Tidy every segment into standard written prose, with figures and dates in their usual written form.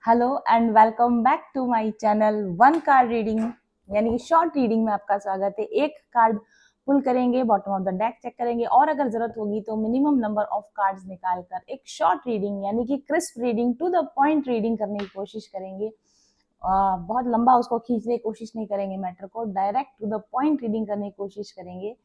Hello and welcome back to my channel one card reading यानी कि short reading में आपका स्वागत है। एक कार्ड पुल करेंगे, bottom of the deck check करेंगे और अगर जरूरत होगी तो मिनिमम नंबर ऑफ कार्ड्स निकालकर एक शॉर्ट रीडिंग यानी कि crisp reading, to the point reading करने की कोशिश करेंगे। बहुत लंबा उसको खींचने की कोशिश नहीं करेंगे, मैटर को direct to the point reading करने की कोशिश करेंगे।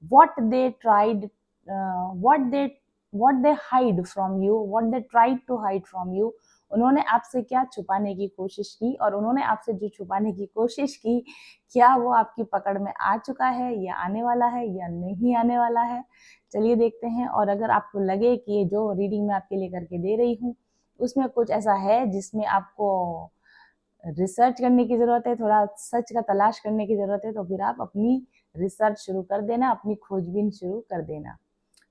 What they tried, what they hide from you, what they tried to hide from you. उन्होंने आपसे क्या छुपाने की कोशिश की और उन्होंने आपसे जो छुपाने की कोशिश की, क्या वो आपकी पकड़ में आ चुका है या आने वाला है या नहीं आने वाला है। चलिए देखते हैं। और अगर आपको लगे कि ये जो रीडिंग मैं आपके लिए करके दे रही हूँ उसमें कुछ ऐसा है जिसमें आपको रिसर्च करने की जरूरत है, थोड़ा सच का तलाश करने की जरूरत है, तो फिर आप अपनी रिसर्च शुरू कर देना, अपनी खोजबीन शुरू कर देना।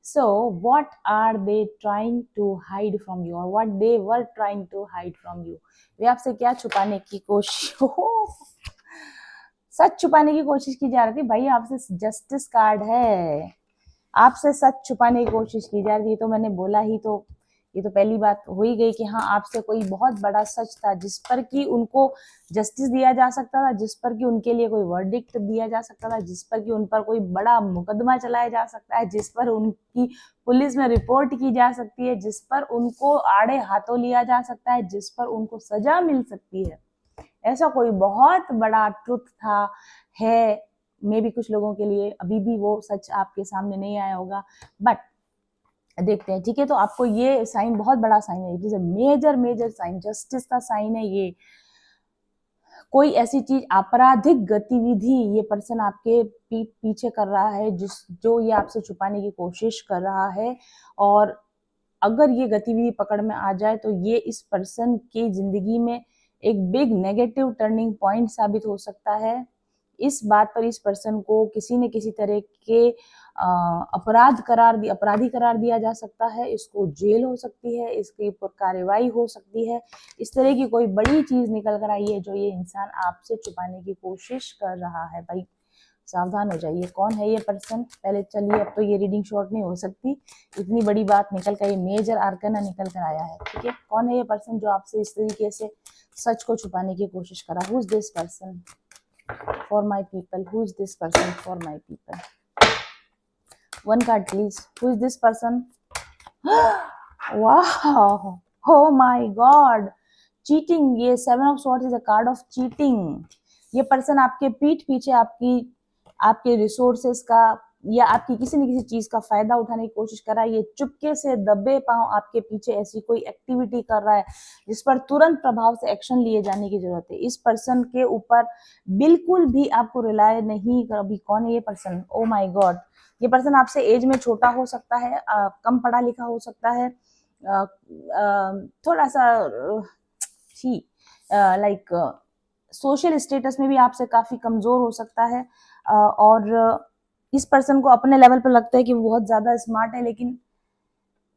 So, what are they trying to hide from you, or what they were trying to hide from you? वे आपसे क्या छुपाने की कोशिश सच छुपाने की कोशिश की जा रही थी भाई। आपसे जस्टिस कार्ड है, आपसे सच छुपाने की कोशिश की जा रही थी। तो मैंने बोला ही तो, ये तो पहली बात हो ही गई कि हाँ, आपसे कोई बहुत बड़ा सच था जिस पर कि उनको जस्टिस दिया जा सकता था, जिस पर कि उनके लिए कोई वर्डिक्ट दिया जा सकता था, जिस पर कि उन पर कोई बड़ा मुकदमा चलाया जा सकता है, जिस पर उनकी पुलिस में रिपोर्ट की जा सकती है, जिस पर उनको आड़े हाथों लिया जा सकता है, जिस पर उनको सजा मिल सकती है। ऐसा कोई बहुत बड़ा ट्रुथ था, है। मे भी कुछ लोगों के लिए अभी भी वो सच आपके सामने नहीं आया होगा, बट देखते हैं। ठीक है, तो आपको ये साइन बहुत बड़ा साइन है, it is a major major sign, justice का साइन है ये। कोई ऐसी चीज, आपराधिक गतिविधि ये पर्सन आपके पीठ पीछे कर रहा है, जो ये आपसे छुपाने की कोशिश कर रहा है। और अगर ये गतिविधि पकड़ में आ जाए तो ये इस पर्सन की जिंदगी में एक बिग नेगेटिव टर्निंग पॉइंट साबित हो सकता है। इस बात पर इस पर्सन को किसी न किसी तरह के अपराधी करार दिया जा सकता है, इसको जेल हो सकती है, इसके ऊपर कार्रवाई हो सकती है। इस तरह की कोई बड़ी चीज निकल कर आई है जो ये इंसान आपसे छुपाने की कोशिश कर रहा है। भाई सावधान हो जाइए। कौन है ये पर्सन? पहले चलिए, अब तो ये रीडिंग शॉर्ट नहीं हो सकती, इतनी बड़ी बात निकल कर, ये मेजर आर्कना निकल कर आया है। ठीक है, कौन है ये पर्सन जो आपसे इस तरीके से सच को छुपाने की कोशिश करा? Who is this person for my people? Who is this person for my people? One card please. Who is this person? वाह, oh my god, चीटिंग। ये seven of swords is a card of cheating. ये person आपके पीठ पीछे आपके resources का या आपकी किसी न किसी चीज का फायदा उठाने की कोशिश कर रहा है। ये चुपके से दबे पांव आपके पीछे ऐसी कोई एक्टिविटी कर रहा है जिस पर तुरंत प्रभाव से एक्शन लिए जाने की जरूरत है। इस पर्सन के ऊपर बिल्कुल भी आपको रिलाय नहीं कर। अभी कौन है ये पर्सन? ओ माय गॉड, ये पर्सन आपसे एज में छोटा हो सकता है, कम पढ़ा लिखा हो सकता है, थोड़ा सा लाइक सोशल स्टेटस में भी आपसे काफी कमजोर हो सकता है। और इस पर्सन को अपने लेवल पर लगता है कि वो बहुत ज्यादा स्मार्ट है, लेकिन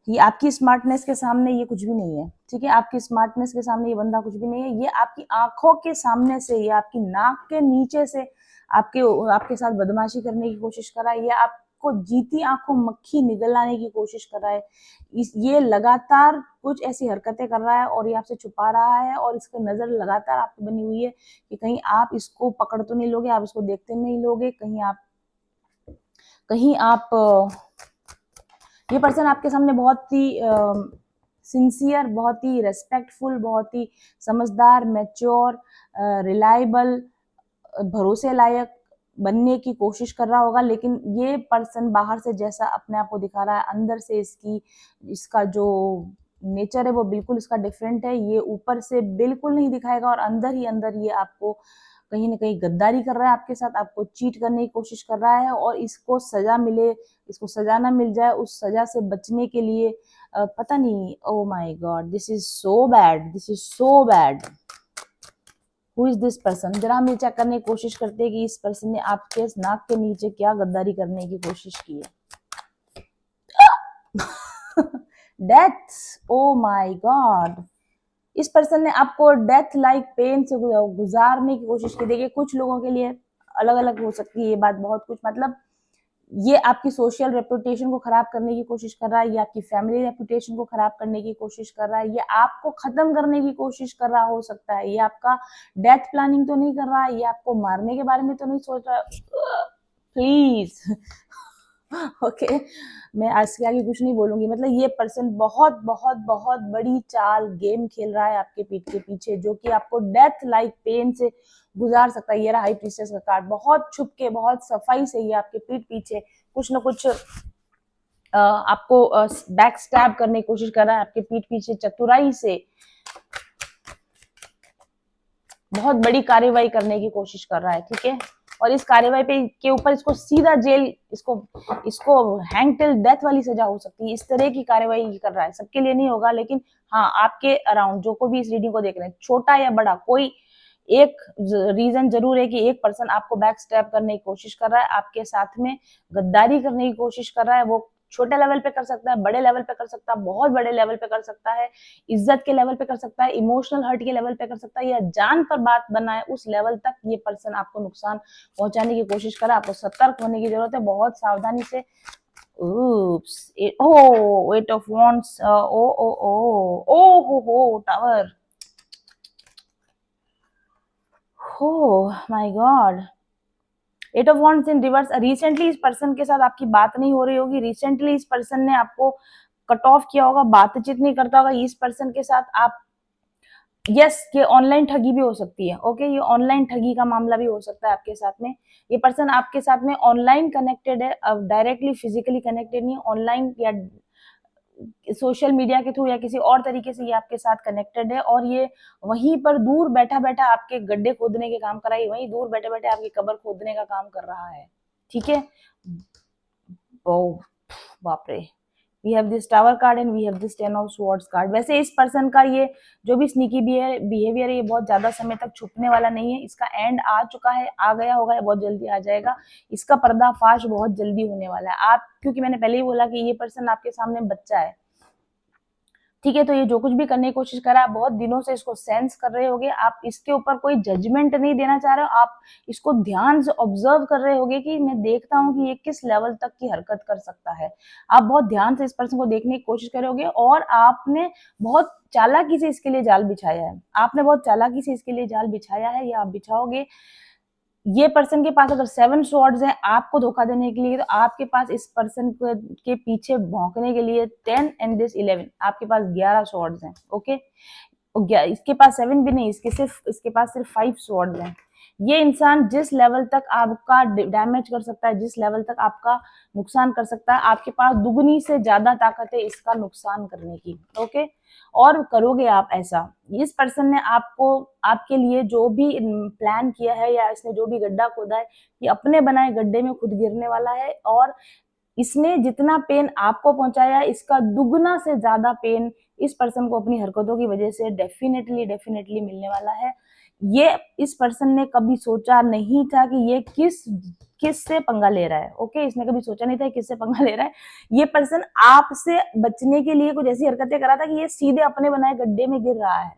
ये आपकी स्मार्टनेस के सामने ये कुछ भी नहीं है। ठीक है, आपकी स्मार्टनेस के सामने ये बंदा कुछ भी नहीं है। ये आपकी आंखों के सामने से, ये आपकी नाक के नीचे से आपके साथ बदमाशी करने की कोशिश कर रहा है। ये आपको जीती आंखों मक्खी निगलाने की कोशिश कर रहा है। ये लगातार कुछ ऐसी हरकतें कर रहा है और ये आपसे छुपा रहा है, और इसकी नजर लगातार आप पे बनी हुई है कि कहीं आप इसको पकड़ तो नहीं लोगे, आप इसको देखते नहीं लोगे, कहीं आप ये पर्सन आपके सामने बहुत ही सिंसियर, बहुत ही रेस्पेक्टफुल, बहुत ही समझदार, मैच्योर, रिलायबल, भरोसे लायक बनने की कोशिश कर रहा होगा। लेकिन ये पर्सन बाहर से जैसा अपने आप को दिखा रहा है, अंदर से इसका जो नेचर है वो बिल्कुल इसका डिफरेंट है। ये ऊपर से बिल्कुल नहीं दिखाएगा और अंदर ही अंदर ये आपको कहीं ना कहीं गद्दारी कर रहा है आपके साथ, आपको चीट करने की कोशिश कर रहा है। और इसको सजा मिले, इसको सजा ना मिल जाए, उस सजा से बचने के लिए पता नहीं, oh my God, this is so bad, this is so bad. Who is this person? जरा हम ये चेक करने की कोशिश करते हैं कि इस पर्सन ने आपके नाक के नीचे क्या गद्दारी करने की कोशिश की है। डेथ, ओ माय गॉड, इस पर्सन ने आपको डेथ लाइक पेन से गुजारने की कोशिश की। देखिए, कुछ लोगों के लिए अलग अलग हो सकती है ये बात, बहुत कुछ, मतलब ये आपकी सोशल रेपुटेशन को खराब करने की कोशिश कर रहा है, ये आपकी फैमिली रेपुटेशन को खराब करने की कोशिश कर रहा है, ये आपको खत्म करने की कोशिश कर रहा हो सकता है, ये आपका डेथ प्लानिंग तो नहीं कर रहा है, ये आपको मारने के बारे में तो नहीं सोच रहा। प्लीज ओके मैं आज के आगे कुछ नहीं बोलूंगी। मतलब ये पर्सन बहुत बहुत बहुत बड़ी चाल गेम खेल रहा है आपके पीठ के पीछे, जो कि आपको डेथ लाइक पेन से गुजार सकता है। ये रहा हाई प्रीस्टेस का कार्ड, बहुत छुप के बहुत सफाई से ये आपके पीठ पीछे कुछ ना कुछ आपको बैक स्टैब करने की कोशिश कर रहा है, आपके पीठ पीछे चतुराई से बहुत बड़ी कार्यवाही करने की कोशिश कर रहा है, ठीक है। और इस कार्यवाही पे के ऊपर इसको सीधा जेल, इसको हैंग टिल डेथ वाली सजा हो सकती है। इस तरह की कार्यवाही कर रहा है, सबके लिए नहीं होगा, लेकिन हाँ आपके अराउंड जो कोई भी इस रीडिंग को देख रहे हैं, छोटा या बड़ा, कोई एक रीजन जरूर है कि एक पर्सन आपको बैक स्टैब करने की कोशिश कर रहा है, आपके साथ में गद्दारी करने की कोशिश कर रहा है। वो छोटे लेवल पे कर सकता है, बड़े लेवल पे कर सकता है, बहुत बड़े लेवल पे कर सकता है, इज्जत के लेवल पे कर सकता है, इमोशनल हर्ट के लेवल पे कर सकता है, या जान पर बात बना है उस लेवल तक ये पर्सन आपको नुकसान पहुंचाने की कोशिश कर रहा है। आपको सतर्क होने की जरूरत है, बहुत सावधानी से। oops oh 8 of wands tower, my God, 8 of wands in reverse. Recently इस पर्सन के साथ आपकी बात नहीं हो रही होगी, रिसेंटली इस पर्सन ने आपको कट ऑफ किया होगा, बातचीत नहीं करता होगा इस पर्सन के साथ आप। यस ये ऑनलाइन ठगी भी हो सकती है, ओके ये ऑनलाइन ठगी का मामला भी हो सकता है आपके साथ में। ये पर्सन आपके साथ में ऑनलाइन कनेक्टेड है, डायरेक्टली फिजिकली कनेक्टेड नहीं, ऑनलाइन या सोशल मीडिया के थ्रू या किसी और तरीके से ये आपके साथ कनेक्टेड है। और ये वहीं पर दूर बैठा बैठा आपके गड्ढे खोदने के काम कर रहा है, वहीं दूर बैठे बैठे आपकी कब्र खोदने का काम कर रहा है, ठीक है। ओ बाप रे, we have this tower card and we have this 10 of swords card. वैसे इस पर्सन का ये जो भी स्नीकी बिहेवियर है, ये बहुत ज्यादा समय तक छुपने वाला नहीं है, इसका एंड आ चुका है, आ गया होगा, बहुत जल्दी आ जाएगा, इसका पर्दाफाश बहुत जल्दी होने वाला है। आप, क्योंकि मैंने पहले ही बोला कि ये पर्सन आपके सामने बच्चा है, ठीक है, तो ये जो कुछ भी करने की कोशिश कर रहा है, आप बहुत दिनों से इसको सेंस कर रहे होगे, आप इसके ऊपर कोई जजमेंट नहीं देना चाह रहे हो, आप इसको ध्यान से ऑब्जर्व कर रहे होगे कि मैं देखता हूँ कि ये किस लेवल तक की हरकत कर सकता है। आप बहुत ध्यान से इस पर्सन को देखने की कोशिश करोगे, और आपने बहुत चालाकी से इसके लिए जाल बिछाया है, आपने बहुत चालाकी से इसके लिए जाल बिछाया है, या आप बिछाओगे। ये पर्सन के पास अगर 7 स्वॉर्ड्स हैं आपको धोखा देने के लिए, तो आपके पास इस पर्सन के पीछे भौंकने के लिए 10 एंड दिस 11, आपके पास 11 स्वॉर्ड्स हैं, ओके। इसके पास 7 भी नहीं, इसके पास सिर्फ 5 स्वॉर्ड्स हैं। ये इंसान जिस लेवल तक आपका डैमेज कर सकता है, जिस लेवल तक आपका नुकसान कर सकता है, आपके पास दुगनी से ज्यादा ताकत है इसका नुकसान करने की, ओके। और करोगे आप ऐसा। इस पर्सन ने आपको, आपके लिए जो भी प्लान किया है, या इसने जो भी गड्ढा खोदा है, ये अपने बनाए गड्ढे में खुद गिरने वाला है। और इसने जितना पेन आपको पहुंचाया है, इसका दुगना से ज्यादा पेन इस पर्सन को अपनी हरकतों की वजह से डेफिनेटली मिलने वाला है। ये इस पर्सन ने कभी सोचा नहीं था कि ये किस से पंगा ले रहा है, ओके। इसने कभी सोचा नहीं था किससे पंगा ले रहा है। ये पर्सन आपसे बचने के लिए कुछ ऐसी हरकतें कर रहा था कि ये सीधे अपने बनाए गड्ढे में गिर रहा है,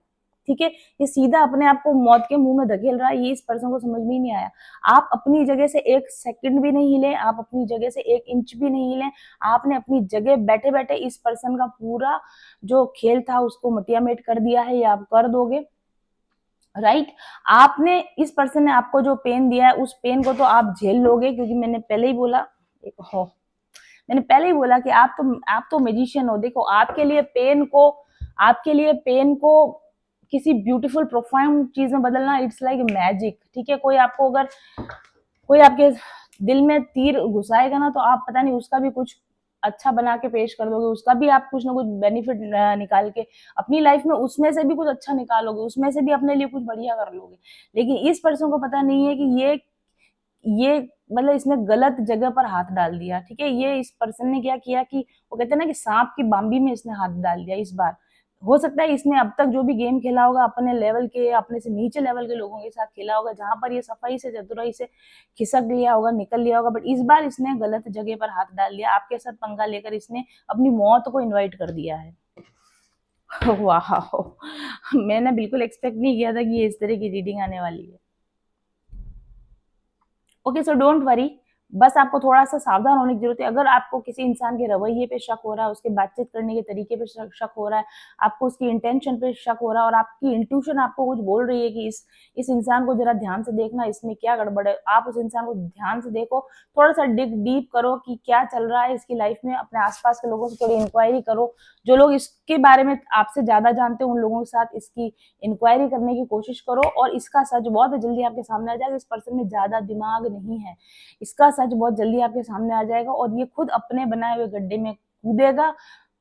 ठीक है। ये सीधा अपने आप को मौत के मुंह में धकेल रहा है, ये इस पर्सन को समझ में ही नहीं आया। आप अपनी जगह से 1 सेकंड भी नहीं हिले, आप अपनी जगह से 1 इंच भी नहीं हिले, आपने अपनी जगह बैठे बैठे इस पर्सन का पूरा जो खेल था उसको मटियामेट कर दिया है, या आप कर दोगे, राइट। आपने, इस पर्सन ने आपको जो पेन दिया है, उस पेन को तो आप झेल लोगे, क्योंकि मैंने पहले ही बोला, कि आप तो मैजिशियन हो। देखो आपके लिए पेन को किसी ब्यूटीफुल प्रोफाउंड चीज में बदलना, इट्स लाइक मैजिक, ठीक है। कोई आपके दिल में तीर घुसाएगा ना, तो आप पता नहीं उसका भी कुछ अच्छा बना के पेश कर दोगे, उसका भी आप कुछ ना कुछ बेनिफिट निकाल के अपनी लाइफ में उसमें से भी कुछ अच्छा निकालोगे, उसमें से भी अपने लिए कुछ बढ़िया कर लोगे। लेकिन इस पर्सन को पता नहीं है कि ये मतलब इसने गलत जगह पर हाथ डाल दिया, ठीक है। ये इस पर्सन ने क्या किया कि वो कहते हैं ना कि सांप की बांबी में इसने हाथ डाल दिया। इस बार हो सकता है इसने अब तक जो भी गेम खेला होगा, अपने लेवल के, अपने से नीचे लेवल के लोगों के साथ खेला होगा, जहां पर ये सफाई से, चतुराई से खिसक लिया होगा, निकल लिया होगा। बट इस बार इसने गलत जगह पर हाथ डाल दिया, आपके साथ पंगा लेकर इसने अपनी मौत को इन्वाइट कर दिया है। वाह, मैंने बिल्कुल एक्सपेक्ट नहीं किया था कि ये इस तरह की रीडिंग आने वाली है। ओके, सो डोंट वरी, बस आपको थोड़ा सा सावधान होने की जरूरत है। अगर आपको किसी इंसान के रवैये पे शक हो रहा है, उसके बातचीत करने के तरीके पे शक हो रहा है, आपको उसकी इंटेंशन पे शक हो रहा है और आपकी इंट्यूशन आपको कुछ बोल रही है कि इस इंसान को जरा ध्यान से देखना, इसमें क्या गड़बड़ है, आप उस इंसान को ध्यान से देखो, थोड़ा सा डिग डीप करो कि क्या चल रहा है इसकी लाइफ में, अपने आसपास के लोगों से थोड़ी इंक्वायरी करो, जो लोग इसके बारे में आपसे ज्यादा जानते हैं उन लोगों के साथ इसकी इंक्वायरी करने की कोशिश करो, और इसका सच बहुत जल्दी आपके सामने आ जाएगा। इस पर्सन में ज्यादा दिमाग नहीं है, इसका सच बहुत जल्दी आपके सामने आ जाएगा और ये खुद अपने बनाए हुए गड्ढे में कूदेगा,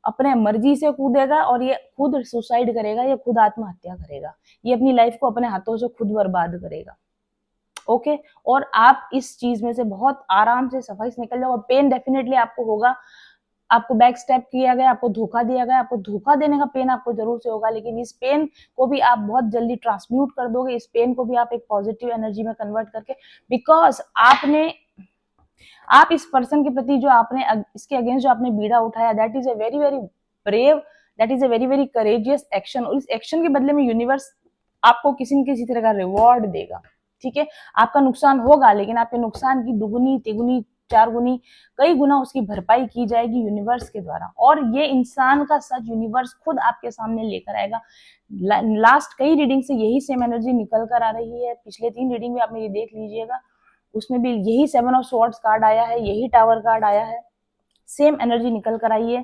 अपने मर्जी से कूदेगा और ये खुद सुसाइड करेगा, ये खुद आत्महत्या करेगा, ये अपनी लाइफ को अपने हाथों से खुद बर्बाद करेगा। ओके, और आप इस चीज में से बहुत आराम से सफाई से निकल जाओ। पेन डेफिनेटली आपको होगा, आपको बैक स्टेप किया गया, आपको धोखा दिया गया, आपको धोखा देने का पेन आपको जरूर से होगा, लेकिन इस पेन को भी आप बहुत जल्दी ट्रांसम्यूट कर दोगे, इस पेन को भी आप एक पॉजिटिव एनर्जी में कन्वर्ट करके, बिकॉज आप इस पर्सन के प्रति जो आपने इसके अगेंस्ट जो आपने बीड़ा उठाया, that is a very very brave, that is a very very courageous action, और इस एक्शन के बदले में यूनिवर्स आपको किसी न किसी तरह का रिवॉर्ड देगा। ठीक है, आपका नुकसान होगा, लेकिन आपके नुकसान की दुगुनी तिगुनी चार गुनी कई गुना उसकी भरपाई की जाएगी यूनिवर्स के द्वारा, और ये इंसान का सच यूनिवर्स खुद आपके सामने लेकर आएगा। लास्ट कई रीडिंग से यही सेम एनर्जी निकल कर आ रही है, पिछले 3 रीडिंग में आप मेरी देख लीजिएगा, उसमें भी यही 7 ऑफ स्वॉर्ड्स कार्ड आया है, यही टावर कार्ड आया है, सेम एनर्जी निकल कर आई है।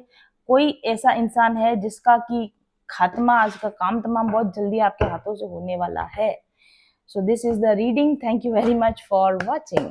कोई ऐसा इंसान है जिसका की खात्मा, आज का काम तमाम बहुत जल्दी आपके हाथों से होने वाला है। So this is the reading. Thank you very much for watching.